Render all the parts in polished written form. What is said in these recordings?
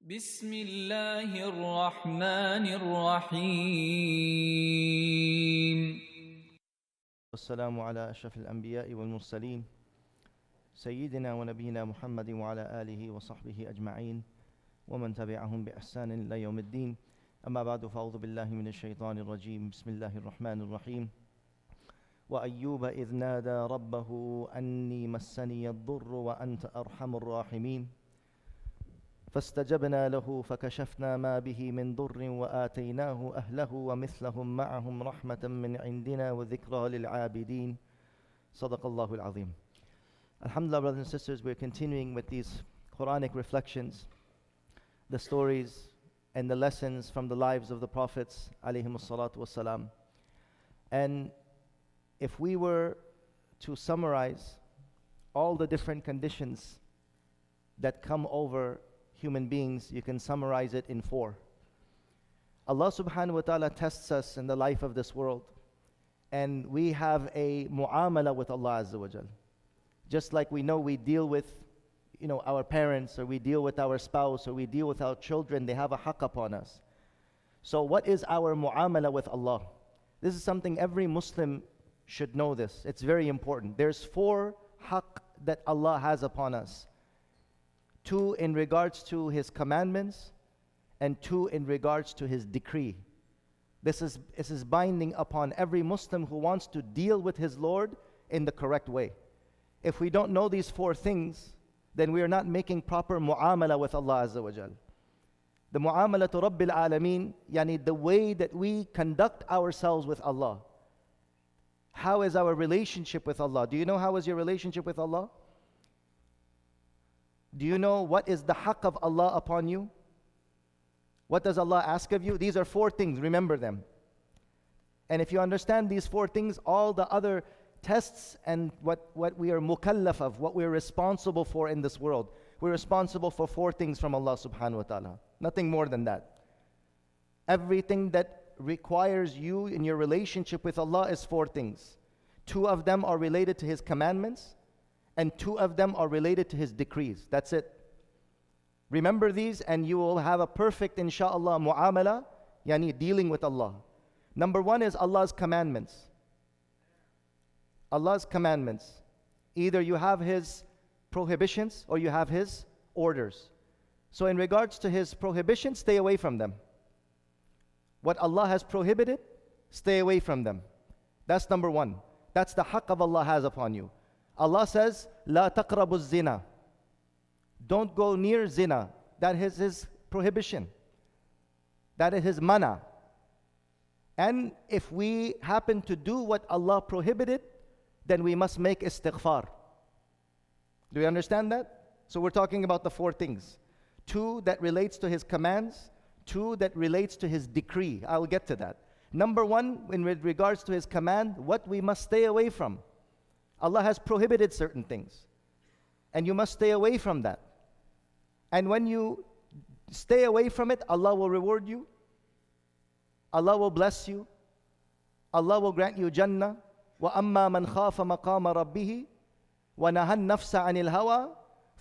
بسم الله الرحمن الرحيم والسلام على أشرف الأنبياء والمرسلين سيدنا ونبينا محمد وعلى آله وصحبه أجمعين ومن تبعهم بإحسان إلى يوم الدين. أما بعد، فأعوذ بالله من الشيطان الرجيم. بسم الله الرحمن الرحيم. وأيوب إذ نادى ربه أني مسني الضر وأنت أرحم الراحمين فاستجبنا له فكشفنا ما به من ضر وآتيناه أهله ومثلهم معهم رحمة من عندنا وذكرى للعابدين. صدق الله العظيم. Alhamdulillah, brothers and sisters, we're continuing with these Quranic reflections, the stories and the lessons from the lives of the Prophets alayhimus salatu wassalam. And if we were to summarize all the different conditions that come over human beings, you can summarize it in 4. Allah subhanahu wa ta'ala tests us in the life of this world, and we have a mu'amala with Allah azza wa jal. Just like we know we deal with our parents, or we deal with our spouse, or we deal with our children, they have a haqq upon us. So what is our mu'amala with Allah? This is something every Muslim should know this. It's very important. There's 4 haqq that Allah has upon us. 2 in regards to His commandments, and 2 in regards to His decree. This is binding upon every Muslim who wants to deal with his Lord in the correct way. If we don't know these 4 things, then we are not making proper mu'amala with Allah azza wa jal. The mu'amala to Rabbil Alameen, yani the way that we conduct ourselves with Allah. How is our relationship with Allah? Do you know how is your relationship with Allah? Do you know what is the haqq of Allah upon you? What does Allah ask of you? These are 4 things, remember them. And if you understand these 4 things, all the other tests and what we are mukallaf of, what we are responsible for in this world, we're responsible for 4 things from Allah subhanahu wa ta'ala. Nothing more than that. Everything that requires you in your relationship with Allah is 4 things. 2 of them are related to His commandments, and 2 of them are related to His decrees. That's it. Remember these and you will have a perfect, insha'Allah, mu'amala, yani dealing with Allah. Number 1 is Allah's commandments. Allah's commandments. Either you have His prohibitions or you have His orders. So in regards to His prohibitions, stay away from them. What Allah has prohibited, stay away from them. That's number 1. That's the haqq of Allah has upon you. Allah says, La taqrabu zina. Don't go near zina. That is His prohibition. That is His mana. And if we happen to do what Allah prohibited, then we must make istighfar. Do you understand that? So we're talking about the 4 things. 2 that relates to His commands, 2 that relates to His decree. I'll get to that. Number 1, in regards to His command, what we must stay away from. Allah has prohibited certain things, and you must stay away from that. And when you stay away from it, Allah will reward you. Allah will bless you. Allah will grant you Jannah. وَأَمَّا مَنْ خَافَ مَقَامَ رَبِّهِ وَنَهَى النَّفْسَ عَنِ الْهَوَىٰ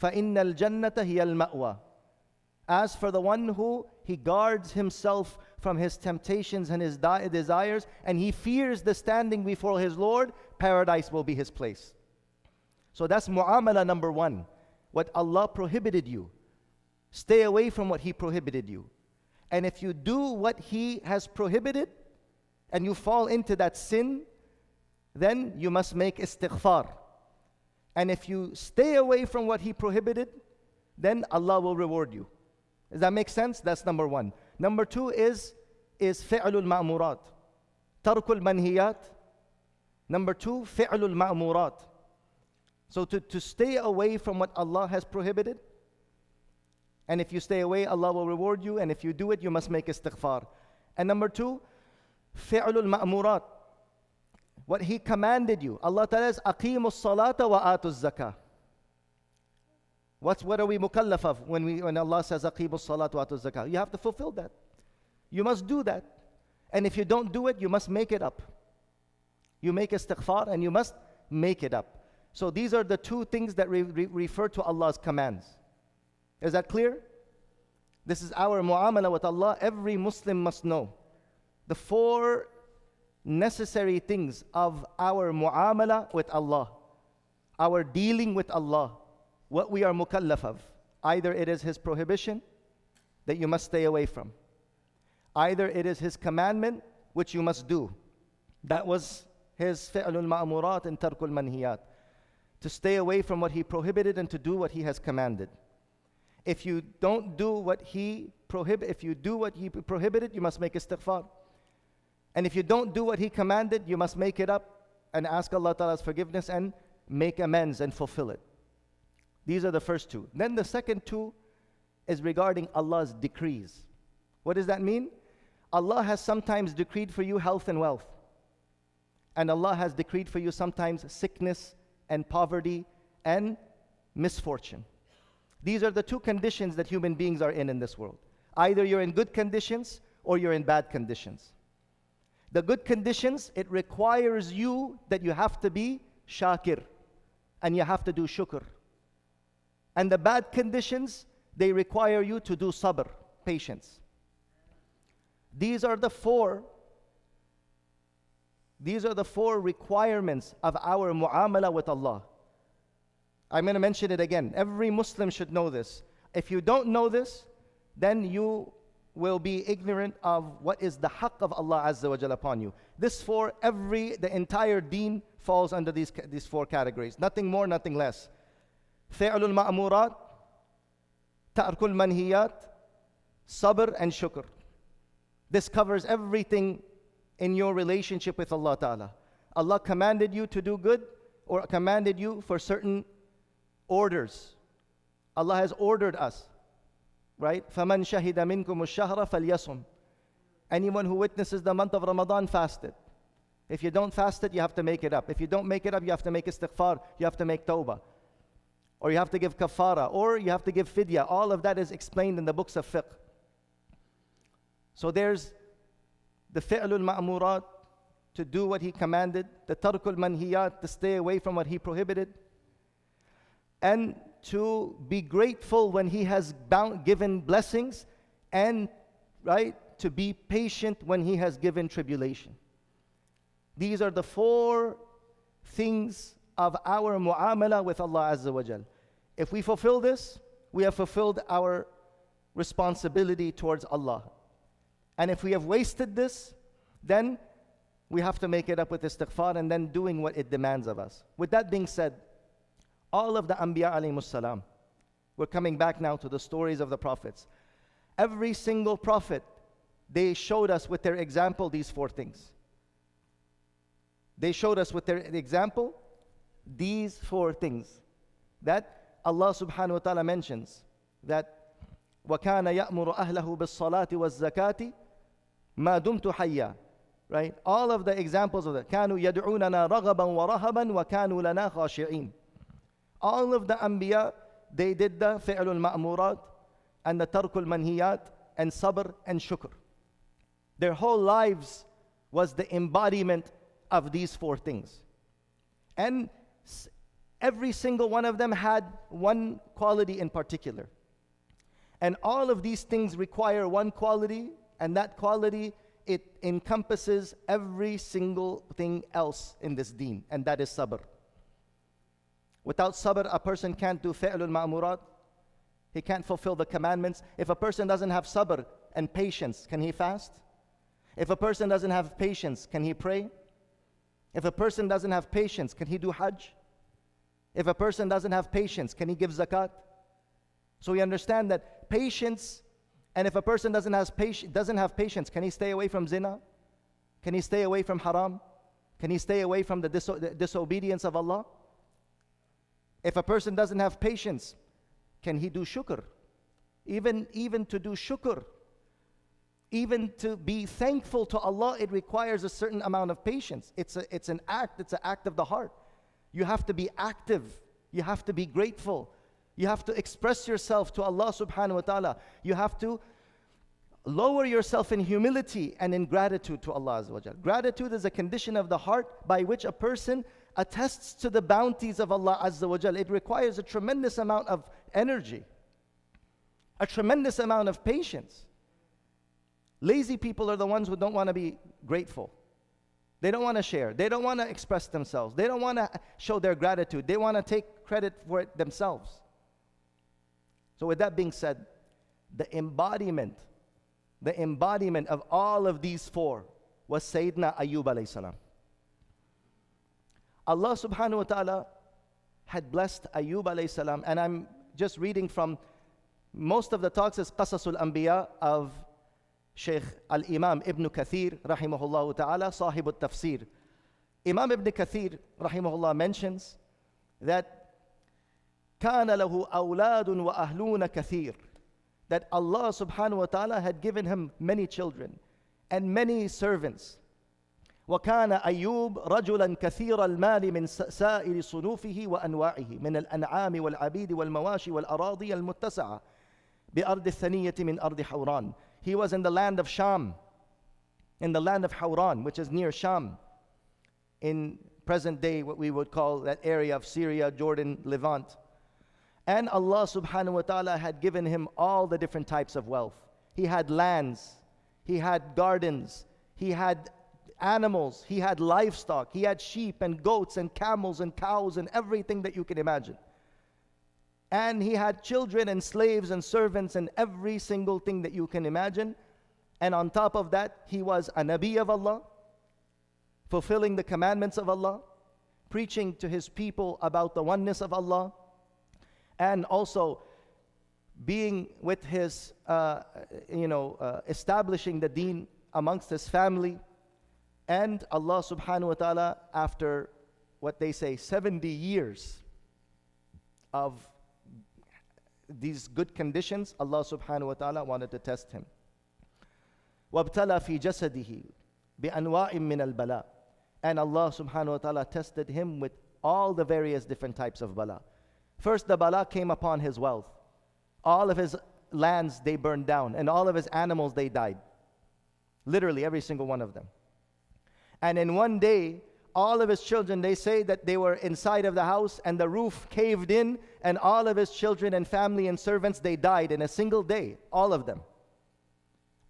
فَإِنَّ الْجَنَّةَ هِيَ الْمَأْوَىٰ. As for the one who he guards himself from his temptations and his desires, and he fears the standing before his Lord, paradise will be his place. So that's mu'amala number 1. What Allah prohibited you, stay away from what He prohibited you. And if you do what He has prohibited, and you fall into that sin, then you must make istighfar. And if you stay away from what He prohibited, then Allah will reward you. Does that make sense? That's number 1. Number 2 is fi'lul ma'murat. Tarkul manhiyat. Number 2, fi'lul ma'murat. So to stay away from what Allah has prohibited, and if you stay away, Allah will reward you, and if you do it, you must make istighfar. And number 2, fi'lul ma'murat. What He commanded you. Allah Ta'ala says, Aqimus salata wa atuz zakah. What are we mukallaf of when Allah says, Aqimus salata wa atuz zakah? You have to fulfill that. You must do that. And if you don't do it, you must make it up. You make istighfar and you must make it up. So these are the 2 things that refer to Allah's commands. Is that clear? This is our mu'amala with Allah. Every Muslim must know the 4 necessary things of our mu'amala with Allah, our dealing with Allah, what we are mukallaf of. Either it is His prohibition that you must stay away from, either it is His commandment which you must do. That was His fi'lul ma'murat and tarkul manhiyat, to stay away from what He prohibited and to do what He has commanded. If you don't do what He if you do what He prohibited, you must make istighfar. And if you don't do what He commanded, you must make it up and ask Allah Ta'ala's forgiveness and make amends and fulfill it. These are the first 2. Then the second 2 is regarding Allah's decrees. What does that mean? Allah has sometimes decreed for you health and wealth. And Allah has decreed for you sometimes sickness and poverty and misfortune. These are the 2 conditions that human beings are in this world. Either you're in good conditions or you're in bad conditions. The good conditions, it requires you that you have to be shakir and you have to do shukr. And the bad conditions, they require you to do sabr, patience. These are the 4 requirements of our mu'amala with Allah. I'm going to mention it again. Every Muslim should know this. If you don't know this, then you will be ignorant of what is the haqq of Allah Azza wa Jalla upon you. The entire deen falls under these 4 categories. Nothing more, nothing less. Fi'lul ma'murat, ta'rkul manhiyat, sabr and shukr. This covers everything in your relationship with Allah Ta'ala. Allah commanded you to do good or commanded you for certain orders. Allah has ordered us, right? فَمَنْ شَهِدَ مِنْكُمُ الشَّهْرَ فَلْيَصُمْ. Anyone who witnesses the month of Ramadan, fast it. If you don't fast it, you have to make it up. If you don't make it up, you have to make istighfar, you have to make tawbah. Or you have to give kafara, or you have to give fidya. All of that is explained in the books of fiqh. So there's the fi'lul ma'murat, to do what He commanded, the tarkul manhiyat, to stay away from what He prohibited, and to be grateful when He has given blessings, and to be patient when He has given tribulation. These are the 4 things of our mu'amala with Allah Azza wa Jal. If we fulfill this, we have fulfilled our responsibility towards Allah. And if we have wasted this, then we have to make it up with istighfar and then doing what it demands of us. With that being said, all of the Anbiya alayhimus salam, we're coming back now to the stories of the prophets. Every single prophet, they showed us with their example these 4 things. They showed us with their example these 4 things that Allah subhanahu wa ta'ala mentions, that وَكَانَ يَأْمُرُ أَهْلَهُ بِالصَّلَاةِ وَالزَّكَاةِ مَا دُمْتُ حَيًّا. Right? All of the examples of that. كَانُوا يَدْعُونَنَا رَغَبًا وَرَهَبًا وَكَانُوا لَنَا خَاشِعِينَ. All of the Anbiya, they did the fi'lul ma'murat and the tarkul manhiyat and sabr and shukr. Their whole lives was the embodiment of these 4 things. And every single one of them had one quality in particular. And all of these things require one quality, and that quality, it encompasses every single thing else in this deen, and that is sabr. Without sabr, a person can't do fi'lul ma'murat. He can't fulfill the commandments. If a person doesn't have sabr and patience, can he fast? If a person doesn't have patience, can he pray? If a person doesn't have patience, can he do hajj? If a person doesn't have patience, can he give zakat? So we understand that patience, and if a person doesn't have patience, can he stay away from zina? Can he stay away from haram? Can he stay away from the disobedience of Allah? If a person doesn't have patience, can he do shukr? Even to do shukr, even to be thankful to Allah, it requires a certain amount of patience. It's an act of the heart. You have to be active. You have to be grateful. You have to express yourself to Allah subhanahu wa ta'ala. You have to lower yourself in humility and in gratitude to Allah Azza wa Jal. Gratitude is a condition of the heart by which a person attests to the bounties of Allah Azza wa Jal. It requires a tremendous amount of energy. a tremendous amount of patience. Lazy people are the ones who don't want to be grateful. They don't want to share. They don't want to express themselves. They don't want to show their gratitude. They want to take credit for it themselves. So with that being said, the embodiment of all of these four was Sayyidina Ayub alayhi salam. Allah subhanahu wa ta'ala had blessed Ayub alayhi salam, and I'm just reading from most of the talks is Qasasul Anbiya of Shaykh Al-Imam Ibn Kathir rahimahullah ta'ala, Sahib al-Tafsir. Imam Ibn Kathir rahimahullah mentions that كان له أولاد وأهلون كثير, that Allah subhanahu wa ta'ala had given him many children and many servants. وكان أيوب رجلا كثير المال من سائر صنوفه وأنواعه من الأنعام والعبيد والمواشي والأراضي المتسعة بأرض الثنية من أرض حوران. He was in the land of Sham, in the land of Hawran, which is near Sham, in present day what we would call that area of Syria, Jordan, Levant. And Allah subhanahu wa ta'ala had given him all the different types of wealth. He had lands, he had gardens, he had animals, he had livestock, he had sheep and goats and camels and cows and everything that you can imagine. And he had children and slaves and servants and every single thing that you can imagine. And on top of that, he was a Nabi of Allah, fulfilling the commandments of Allah, preaching to his people about the oneness of Allah, and also being with his, establishing the deen amongst his family. And Allah subhanahu wa ta'ala, after what they say 70 years of these good conditions, Allah subhanahu wa ta'ala wanted to test him. وَابْتَلَى فِي جَسَدِهِ بِأَنْوَاءٍ مِّنَ الْبَلَاءِ. And Allah subhanahu wa ta'ala tested him with all the various different types of bala. First, the bala came upon his wealth. All of his lands, they burned down, and all of his animals, they died. Literally, every single one of them. And in one day, all of his children, they say that they were inside of the house and the roof caved in, and all of his children and family and servants, they died in a single day, all of them.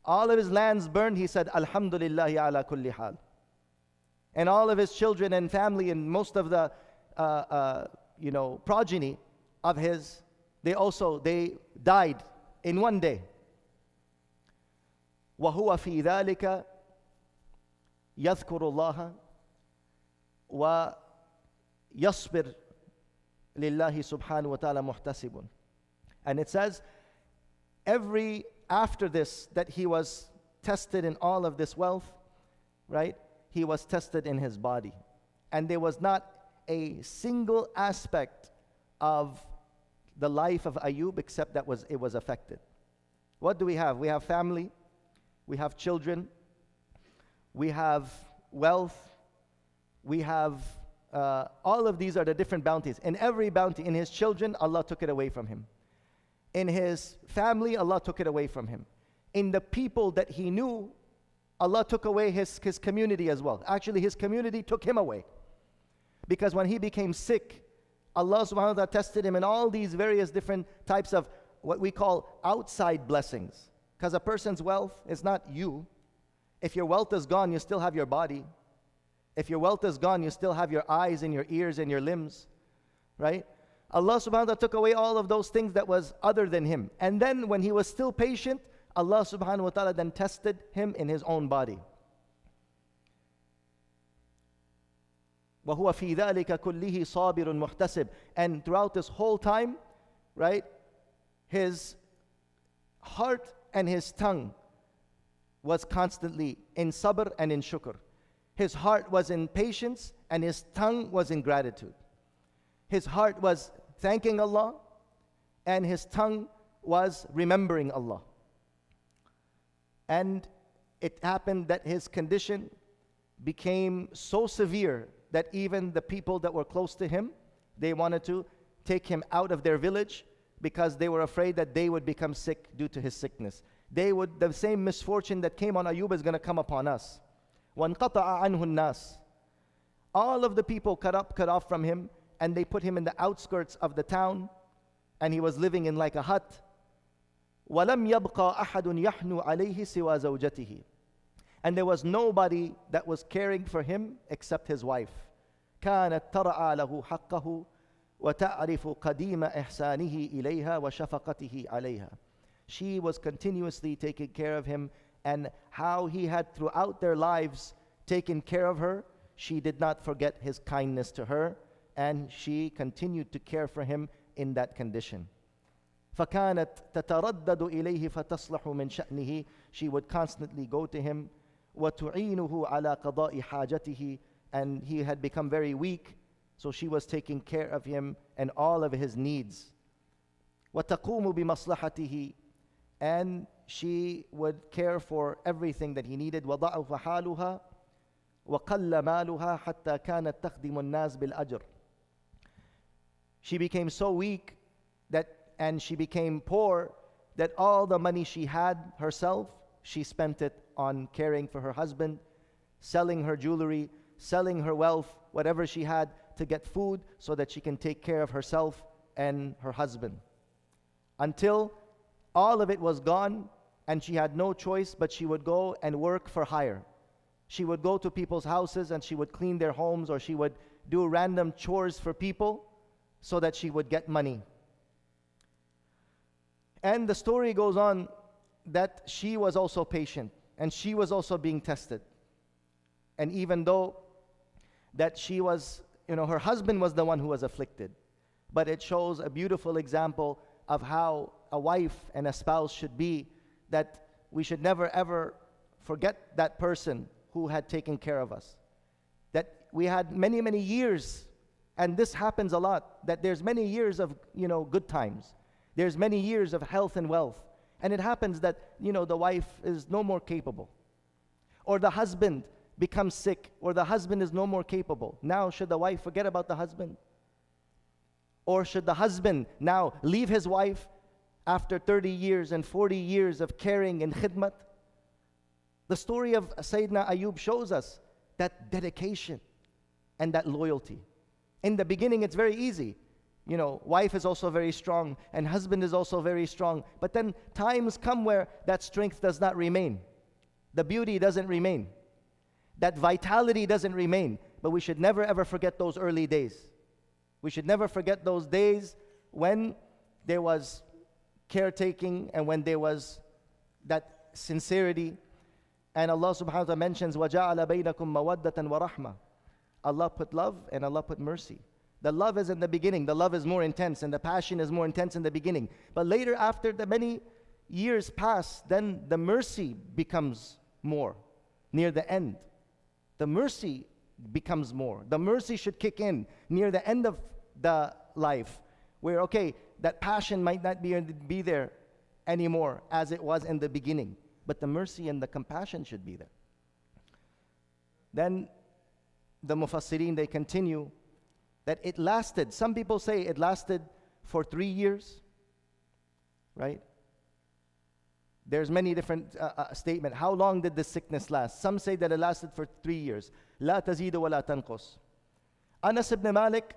All of his lands burned. He said, Alhamdulillahi ala kulli hal. And all of his children and family and most of the progeny of his, they died in one day. وَهُوَ فِي ذَلِكَ يَذْكُرُ اللَّهَ وَيَصْبِرْ لِلَّهِ سُبْحَانَهُ وَتَعَالَى مُحْتَسِبٌ. And it says, after this, that he was tested in all of this wealth, right? He was tested in his body. And there was not a single aspect of the life of Ayub except that it was affected. What do we have? We have family, we have children, we have wealth, we have all of these are the different bounties. In every bounty, in his children, Allah took it away from him. In his family, Allah took it away from him. In the people that he knew, Allah took away his community as well. Actually, his community took him away. Because when he became sick, Allah subhanahu wa ta'ala tested him in all these various different types of what we call outside blessings. Because a person's wealth is not you. If your wealth is gone, you still have your body. If your wealth is gone, you still have your eyes and your ears and your limbs. Right? Allah subhanahu wa ta'ala took away all of those things that was other than him. And then when he was still patient, Allah subhanahu wa ta'ala then tested him in his own body. وَهُوَ فِي ذَلِكَ كُلِّهِ صَابِرٌ مُحْتَسِبٌ. And throughout this whole time, right, his heart and his tongue was constantly in sabr and in shukr. His heart was in patience and his tongue was in gratitude. His heart was thanking Allah and his tongue was remembering Allah. And it happened that his condition became so severe that even the people that were close to him, they wanted to take him out of their village because they were afraid that they would become sick due to his sickness. The same misfortune that came on Ayub is going to come upon us. وَانْقَطَعَ عَنْهُ النَّاسِ. All of the people cut off from him, and they put him in the outskirts of the town, and he was living in like a hut. وَلَمْ يَبْقَى أَحَدٌ يَحْنُ عَلَيْهِ سِوَى زَوْجَتِهِ. And there was nobody that was caring for him except his wife. كانت ترعى له حقه وتعرف قديم إحسانه إليها وشفقته عليها. She was continuously taking care of him, and how he had throughout their lives taken care of her. She did not forget his kindness to her, and she continued to care for him in that condition. فكانت تتردد إليه فتصلح من شأنه. She would constantly go to him. وتعينه على قضاء حاجته. And he had become very weak, so she was taking care of him and all of his needs. وتقوم بمصلحته. And she would care for everything that he needed. وضعف حالها وقل مالها حتى كانت تخدم الناس بالأجر. She became so weak and she became poor that all the money she had herself, she spent it on caring for her husband, selling her jewelry, selling her wealth, whatever she had, to get food so that she can take care of herself and her husband. Until all of it was gone and she had no choice, but she would go and work for hire. She would go to people's houses and she would clean their homes, or she would do random chores for people so that she would get money. And the story goes on that she was also patient and she was also being tested. And even though that she was, her husband was the one who was afflicted, but it shows a beautiful example of how a wife and a spouse should be, that we should never ever forget that person who had taken care of us. That we had many, many years, and this happens a lot, that there's many years of, good times. There's many years of health and wealth. And it happens that, the wife is no more capable. Or the husband becomes sick, or the husband is no more capable. Now, should the wife forget about the husband? Or should the husband now leave his wife after 30 years and 40 years of caring and khidmat? The story of Sayyidina Ayub shows us that dedication and that loyalty. In the beginning, it's very easy. Wife is also very strong and husband is also very strong. But then times come where that strength does not remain. The beauty doesn't remain. That vitality doesn't remain. But we should never ever forget those early days. We should never forget those days when there was caretaking and when there was that sincerity. And Allah subhanahu wa ta'ala mentions, وَجَعَلَ بَيْنَكُمْ مَوَدَّةً وَرَحْمَةً. Allah put love and Allah put mercy. The love is in the beginning. The love is more intense and the passion is more intense in the beginning. But later, after the many years pass, then the mercy becomes more. Near the end, the mercy becomes more. The mercy should kick in near the end of the life, where, okay, that passion might not be there anymore as it was in the beginning. But the mercy and the compassion should be there. Then the Mufassirin, they continue that it lasted. Some people say it lasted for 3 years, right? There's many different statements. How long did the sickness last? Some say that it lasted for 3 years. لا تزيد ولا تنقص. Anas ibn Malik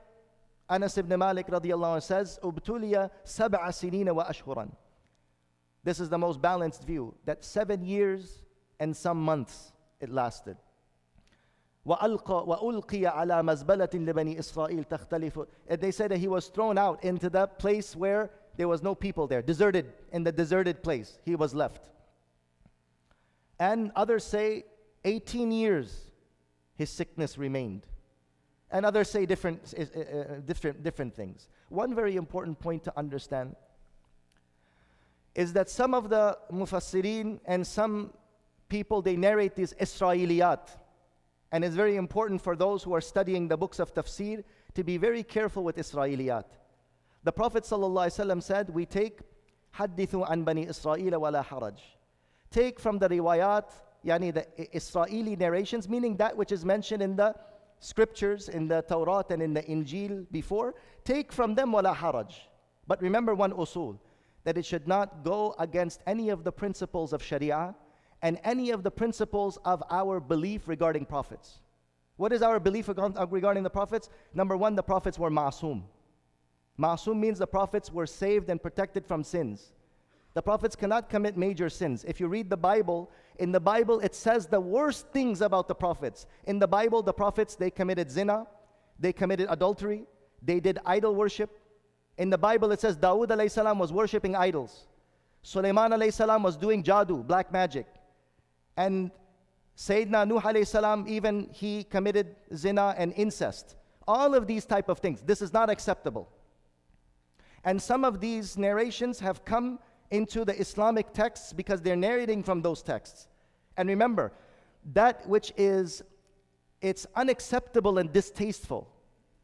radiallahu anhu says, "Ubtuliya sab'a sinina wa ashhuran." This is the most balanced view, that 7 years and some months it lasted. وَأُلْقِيَ عَلَى مَزْبَلَةٍ لِبَنِي إِسْرَائِيلَ تَخْتَلِفُ. And they said that he was thrown out into that place where there was no people there, deserted, in the deserted place. He was left. And others say 18 years his sickness remained. And others say different things. One very important point to understand is that some of the Mufassirin and some people, they narrate these Israeliyat. And it's very important for those who are studying the books of tafsir to be very careful with Israeliyat. The Prophet ﷺ said, we take حَدِّثُوا عَنْ بَنِي إِسْرَائِيلَ وَلَا حَرَجٍ. Take from the riwayat, yani the Israeli narrations, meaning that which is mentioned in the scriptures, in the Torah and in the Injil before. Take from them وَلَا حَرَجٍ. But remember one usul, that it should not go against any of the principles of Sharia and any of the principles of our belief regarding prophets. What is our belief regarding the prophets? Number one, the prophets were ma'asum. Ma'asum means the prophets were saved and protected from sins. The prophets cannot commit major sins. If you read the Bible, in the Bible it says the worst things about the prophets. In the Bible, the prophets, they committed zina, they committed adultery, they did idol worship. In the Bible it says Dawood alayhi salam was worshipping idols. Sulaiman alayhi salam was doing jadoo, black magic. And Sayyidina Nuh alayhi salam, even he committed zina and incest. All of these type of things. This is not acceptable. And some of these narrations have come into the Islamic texts because they're narrating from those texts. And remember, that which is, it's unacceptable and distasteful.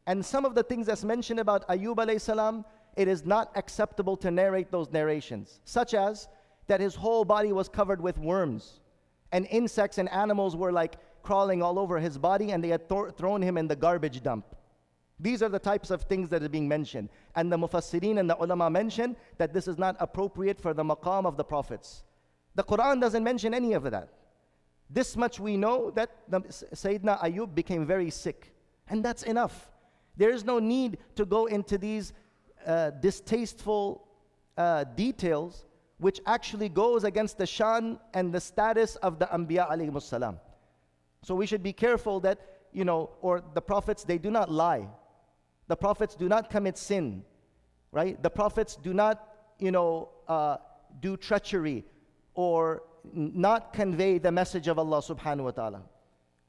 And some of the things that's mentioned about Ayub alayhi salam, it is not acceptable to narrate those narrations. Such as that his whole body was covered with worms. And insects and animals were like crawling all over his body, and they had thrown him in the garbage dump. These are the types of things that are being mentioned. And the Mufassirin and the ulama mention that this is not appropriate for the maqam of the prophets. The Quran doesn't mention any of that. This much we know, that Sayyidina Ayub became very sick. And that's enough. There is no need to go into these distasteful details, which actually goes against the shan and the status of the Anbiya alayhimus salam. So we should be careful that, or the prophets, they do not lie. The prophets do not commit sin, right? The prophets do not, do treachery or not convey the message of Allah subhanahu wa ta'ala,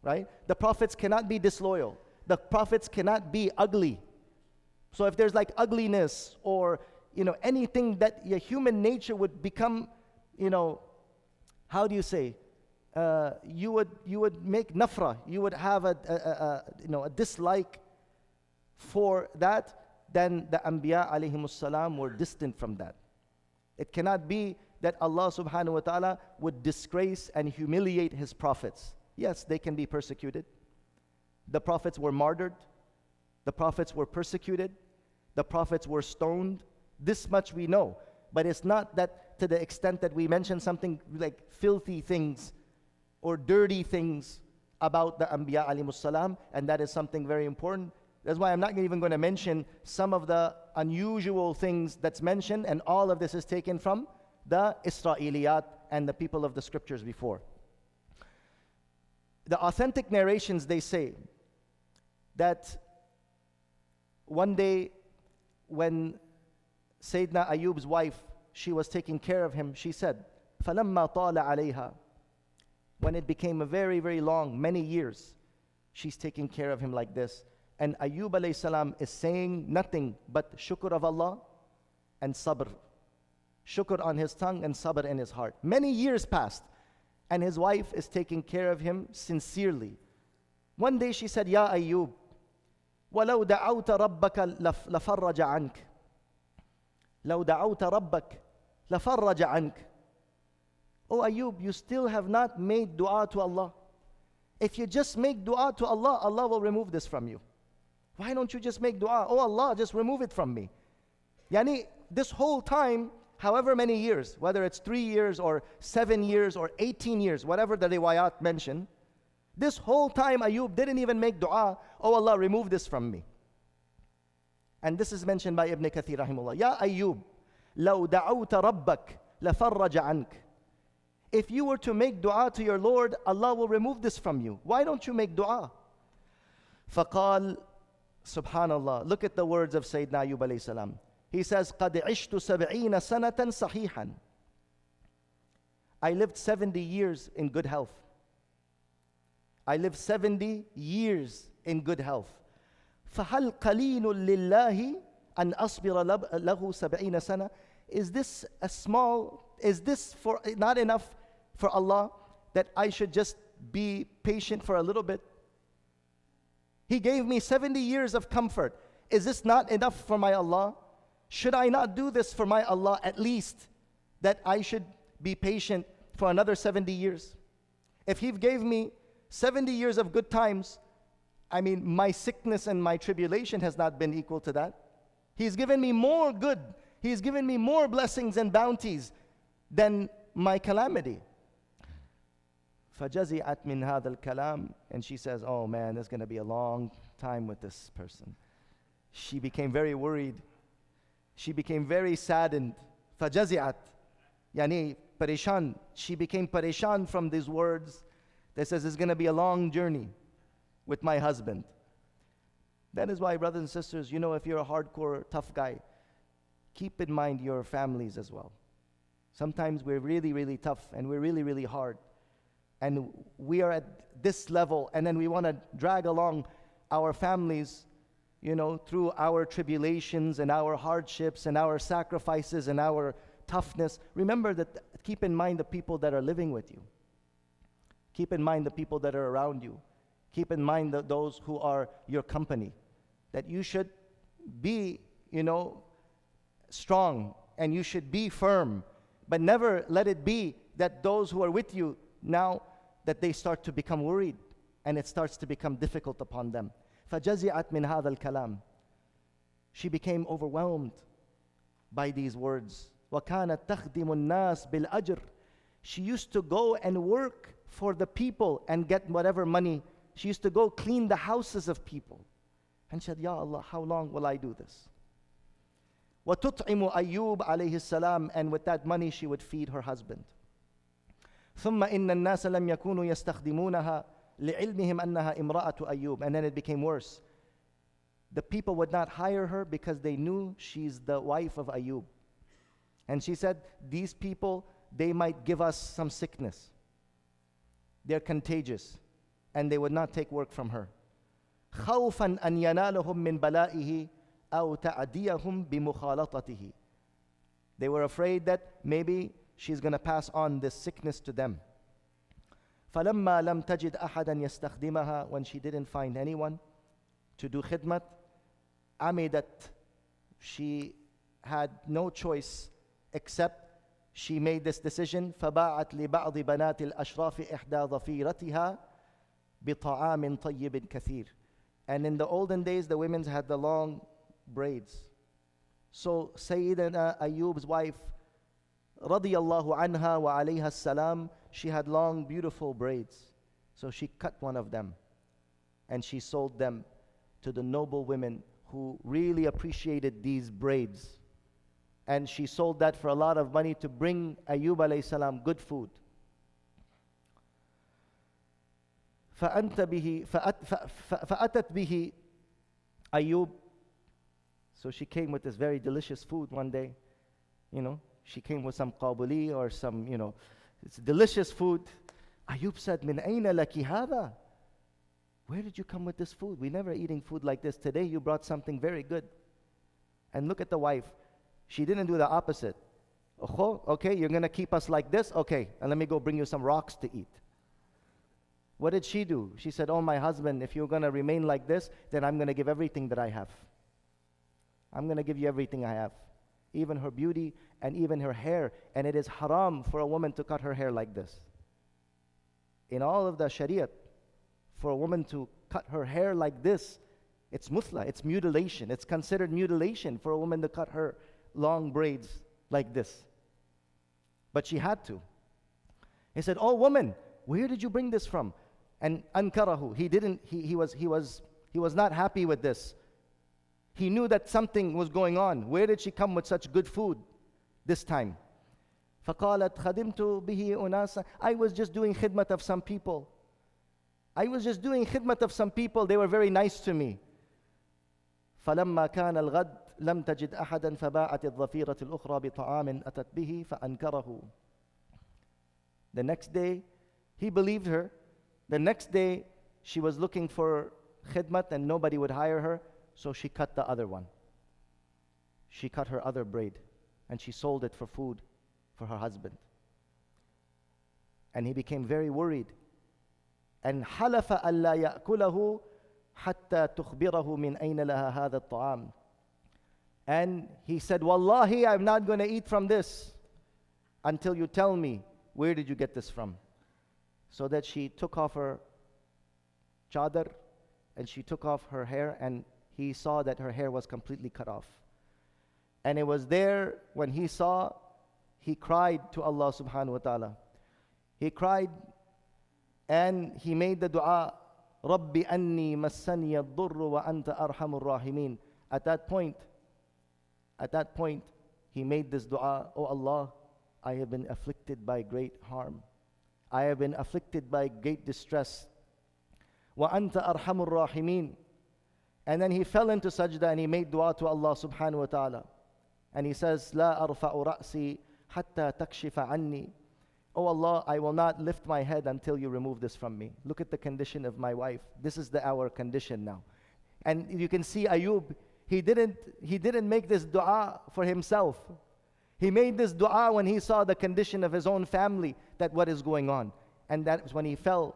right? The prophets cannot be disloyal. The prophets cannot be ugly. So if there's like ugliness or, anything that your human nature would become, how do you say? You would make nafra. You would have a dislike for that. Then the Anbiya alayhimus salam were distant from that. It cannot be that Allah subhanahu wa ta'ala would disgrace and humiliate His prophets. Yes, they can be persecuted. The prophets were martyred. The prophets were persecuted. The prophets were stoned. This much we know. But it's not that to the extent that we mention something like filthy things or dirty things about the Anbiya alayhimus salam, and that is something very important. That's why I'm not even going to mention some of the unusual things that's mentioned, and all of this is taken from the Israeliyat and the people of the scriptures before. The authentic narrations, they say that one day when Sayyidina Ayub's wife, she was taking care of him, she said, فَلَمَّا طَالَ عَلَيْهَا, when it became a very, very long, many years, she's taking care of him like this. And Ayub alayhi salam is saying nothing but shukr of Allah and sabr. Shukr on his tongue and sabr in his heart. Many years passed, and his wife is taking care of him sincerely. One day she said, Ya Ayub, وَلَوْ دَعَوْتَ رَبَّكَ لَفَرَّجَ عَنْكَ لَوْ دَعَوْتَ رَبَّكَ لَفَرَّجَ عَنْكَ. Oh Ayub, you still have not made dua to Allah. If you just make dua to Allah, Allah will remove this from you. Why don't you just make dua? Oh Allah, just remove it from me. Yani, this whole time, however many years, whether it's 3 years or 7 years or 18 years, whatever the riwayat mention, this whole time Ayub didn't even make dua, oh Allah, remove this from me. And this is mentioned by Ibn Kathir rahimahullah. Ya Ayub, لَوْ دَعَوْتَ رَبَّكَ لَفَرَّجَ عَنْكَ. If you were to make dua to your Lord, Allah will remove this from you. Why don't you make dua? فَقَالْ, subhanallah, look at the words of Sayyidina Ayub alayhi salam. He says, قَدْ عِشْتُ سَبْعِينَ سَنَةً صَحِيحًا. I lived 70 years in good health. I lived 70 years in good health. فَهَلْ قَلِيلٌ لِلَّهِ أَنْ أَصْبِرَ لَهُ 70 سَنَةً. Is this for not enough for Allah that I should just be patient for a little bit? He gave me 70 years of comfort. Is this not enough for my Allah? Should I not do this for my Allah at least, that I should be patient for another 70 years? If He gave me 70 years of good times, I mean, my sickness and my tribulation has not been equal to that. He's given me more good. He's given me more blessings and bounties than my calamity. فَجَزِعَتْ مِنْ هَذَا الْكَلَامِ. And she says, oh man, there's going to be a long time with this person. She became very worried. She became very saddened. فَجَزِعَتْ. Yani, parishan. She became parishan from these words that says it's going to be a long journey with my husband. That is why, brothers and sisters, if you're a hardcore, tough guy, keep in mind your families as well. Sometimes we're really, really tough and we're really, really hard. And we are at this level, and then we want to drag along our families, through our tribulations and our hardships and our sacrifices and our toughness. Remember that, keep in mind the people that are living with you. Keep in mind the people that are around you. Keep in mind those who are your company. That you should be, strong, and you should be firm. But never let it be that those who are with you now, that they start to become worried, and it starts to become difficult upon them. فَجَزِعَتْ مِنْ هَذَا الْكَلَامِ. She became overwhelmed by these words. وَكَانَتْ تَخْدِمُ النَّاسِ بِالْأَجْرِ. She used to go and work for the people and get whatever money. She used to go clean the houses of people. And she said, Ya Allah, how long will I do this? وَتُطْعِمُ أَيُّوبَ عَلَيْهِ السَّلَامِ. And with that money she would feed her husband. ثُمَّ إِنَّ النَّاسَ لَمْ يَكُونُوا يَسْتَخْدِمُونَهَا لِعِلْمِهِمْ أَنَّهَا إِمْرَأَةُ أَيُّوبَ. And then it became worse. The people would not hire her because they knew she's the wife of Ayub. And she said, these people, they might give us some sickness. They're contagious. And they would not take work from her. خَوْفًا أَنْ يَنَالُهُمْ مِنْ بَلَائِهِ أَوْ تَعْدِيَهُمْ بِمُخَالَطَتِهِ. They were afraid that maybe she's going to pass on this sickness to them. فَلَمَّا لَمْ تَجِدْ أَحَدًا يَسْتَخْدِمَهَا. When she didn't find anyone to do khidmat, عَمِدَتْ. She had no choice except she made this decision. فَبَاعَتْ لِبَعْضِ بَنَاتِ الْأَشْرَافِ إِحْدَى ظَفِيرَتِهَا بِطَعَامٍ طَيِّبٍ كَثِيرٍ. And in the olden days, the women had the long braids. So Sayyidina Ayub's wife, radiyallahu anha wa alayha salam, she had long, beautiful braids. So she cut one of them and she sold them to the noble women who really appreciated these braids. And she sold that for a lot of money to bring Ayub alayhi salam good food. فأتت به Ayub. So she came with this very delicious food one day. She came with some qabuli or some, it's delicious food. Ayub said, مِنْ أَيْنَ لَكِ هَذَا? Where did you come with this food? We never eating food like this. Today you brought something very good. And look at the wife. She didn't do the opposite. Okay, you're going to keep us like this? Okay, and let me go bring you some rocks to eat. What did she do? She said, oh, my husband, if you're going to remain like this, then I'm going to give everything that I have. I'm going to give you everything I have. Even her beauty and even her hair. And it is haram for a woman to cut her hair like this. In all of the Shariat, for a woman to cut her hair like this, it's muthla, it's mutilation. It's considered mutilation for a woman to cut her long braids like this. But she had to. He said, oh woman, where did you bring this from? And ankarahu, he was not happy with this. He knew that something was going on. Where did she come with such good food this time? فَقَالَتْ خَدِمْتُ بِهِ أُنَاسًا. I was just doing khidmat of some people. They were very nice to me. فَلَمَّا كَانَ الْغَدْ لَمْ تَجِدْ أَحَدًا فَبَاعَتِ الظَّفِيرَةِ الْأُخْرَى بِطَعَامٍ أَتَتْ بِهِ فَأَنْكَرَهُ. The next day, he believed her. The next day, she was looking for khidmat and nobody would hire her. So she cut the other one. She cut her other braid and she sold it for food for her husband. And he became very worried. And حَلَفَ أَلَّا يَأْكُلَهُ حَتَّى تُخْبِرَهُ مِنْ أَيْنَ لَهَا هَذَا الطَّعَامِ. And he said, Wallahi, I'm not going to eat from this until you tell me, where did you get this from? So that she took off her chadar and she took off her hair, and he saw that her hair was completely cut off. And it was there when he saw, he cried to Allah subhanahu wa ta'ala. He cried and he made the dua, Rabbi anni massani ad-durru wa anta arhamur rahimin. At that point, he made this dua, oh Allah, I have been afflicted by great harm. I have been afflicted by great distress. وَأَنْتَ أَرْحَمُ الرَّاحِمِينَ. And then he fell into sajda and he made dua to Allah subhanahu wa ta'ala. And he says, لَا أَرْفَعُ رَأْسِي حَتَّى تَكْشِفَ عَنِّي. Oh Allah, I will not lift my head until you remove this from me. Look at the condition of my wife. This is our condition now. And you can see Ayub, he didn't make this dua for himself. He made this dua when he saw the condition of his own family, that what is going on. And that was when he fell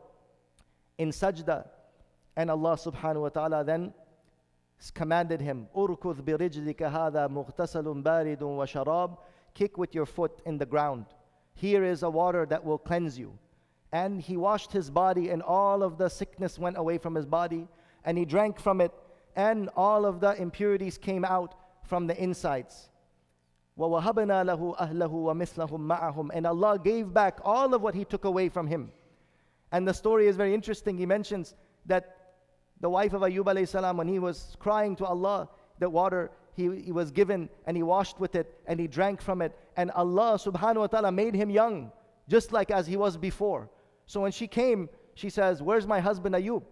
in sajda. And Allah subhanahu wa ta'ala then commanded him, "Urkudh bi rijlika hadha mughtasalun baridun wa sharab." Kick with your foot in the ground. Here is a water that will cleanse you. And he washed his body, and all of the sickness went away from his body. And he drank from it, and all of the impurities came out from the insides. وَوَهَبْنَا لَهُ أَهْلَهُ وَمِثْلَهُمْ مَعَهُمْ. And Allah gave back all of what he took away from him. And the story is very interesting. He mentions that the wife of Ayub alayhi salam, when he was crying to Allah, the water he was given, and he washed with it, and he drank from it, and Allah subhanahu wa ta'ala made him young, just like as he was before. So when she came, she says, "Where's my husband Ayub?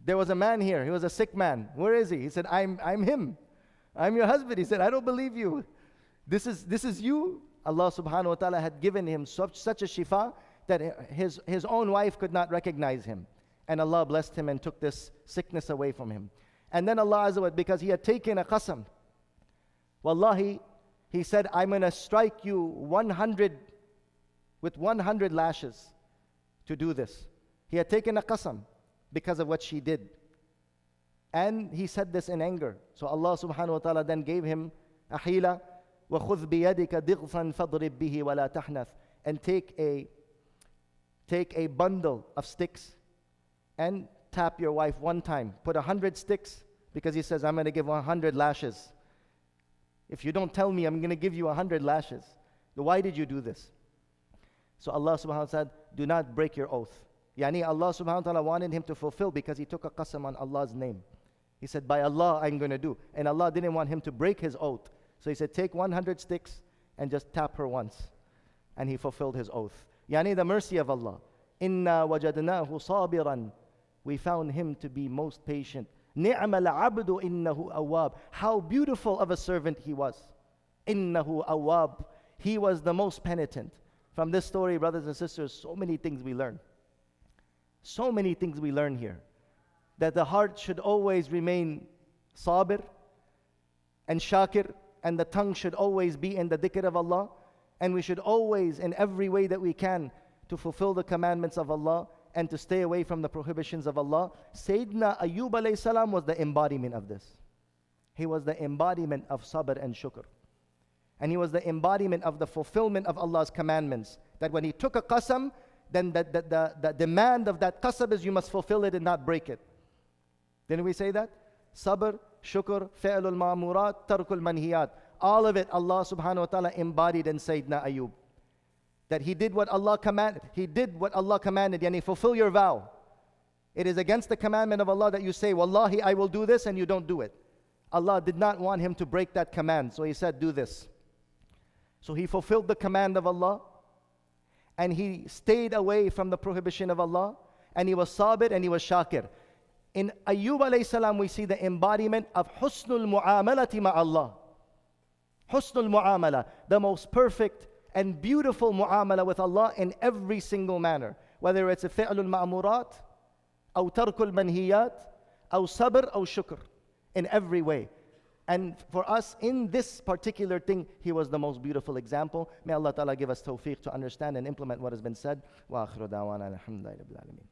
There was a man here, he was a sick man. Where is he?" He said, I'm him. I'm your husband. He said, "I don't believe you. This is you." Allah subhanahu wa ta'ala had given him such a shifa that his own wife could not recognize him. And Allah blessed him and took this sickness away from him. And then Allah Azza wa Jalla, because he had taken a qasam, wallahi, he said, "I'm going to strike you 100 lashes to do this." He had taken a qasam because of what she did. And he said this in anger. So Allah subhanahu wa ta'ala then gave him a hila, وَخُذْ بِيَدِكَ ضِغْفًا فَضْرِبْ بِهِ وَلَا تَحْنَثْ. And take a bundle of sticks and tap your wife one time. Put 100 sticks, because he says, "I'm going to give 100 lashes. If you don't tell me, I'm going to give you 100 lashes. Why did you do this?" So Allah subhanahu wa ta'ala said, "Do not break your oath." Yani Allah subhanahu wa ta'ala wanted him to fulfill, because he took a qasam on Allah's name. He said, "By Allah, I'm going to do." And Allah didn't want him to break his oath. So he said, "Take 100 sticks and just tap her once." And he fulfilled his oath. Yani the mercy of Allah. "Inna wajadnahu sabiran." We found him to be most patient. "Ni'ma al-'abdu innahu awwab." How beautiful of a servant he was. Innahu awwab. He was the most penitent. From this story, brothers and sisters, so many things we learn. So many things we learn here. That the heart should always remain sabir and shakir, and the tongue should always be in the dhikr of Allah, and we should always, in every way that we can, to fulfill the commandments of Allah and to stay away from the prohibitions of Allah. Sayyidina Ayub alayhi salam was the embodiment of this. He was the embodiment of sabr and shukr. And he was the embodiment of the fulfillment of Allah's commandments. That when he took a qasam, then the demand of that qasam is you must fulfill it and not break it. Didn't we say that? Sabr, shukr, fi'lul ma'murat, tarkul manhiyat. All of it Allah subhanahu wa ta'ala embodied in Sayyidina Ayub. That he did what Allah commanded. He did what Allah commanded. Yani fulfill your vow. It is against the commandment of Allah that you say, "Wallahi, I will do this," and you don't do it. Allah did not want him to break that command. So he said, "Do this." So he fulfilled the command of Allah, and he stayed away from the prohibition of Allah, and he was sabir and he was shakir. In Ayub alayhi salam, we see the embodiment of husnul mu'amalati ma'Allah. Husnul mu'amala, the most perfect and beautiful mu'amala with Allah in every single manner. Whether it's a fi'lul ma'murat, or tarkul manhiyat, or sabr, or shukr. In every way. And for us, in this particular thing, he was the most beautiful example. May Allah Ta'ala give us tawfiq to understand and implement what has been said. Wa akhiru da'wana alhamdulillahi rabbil alameen.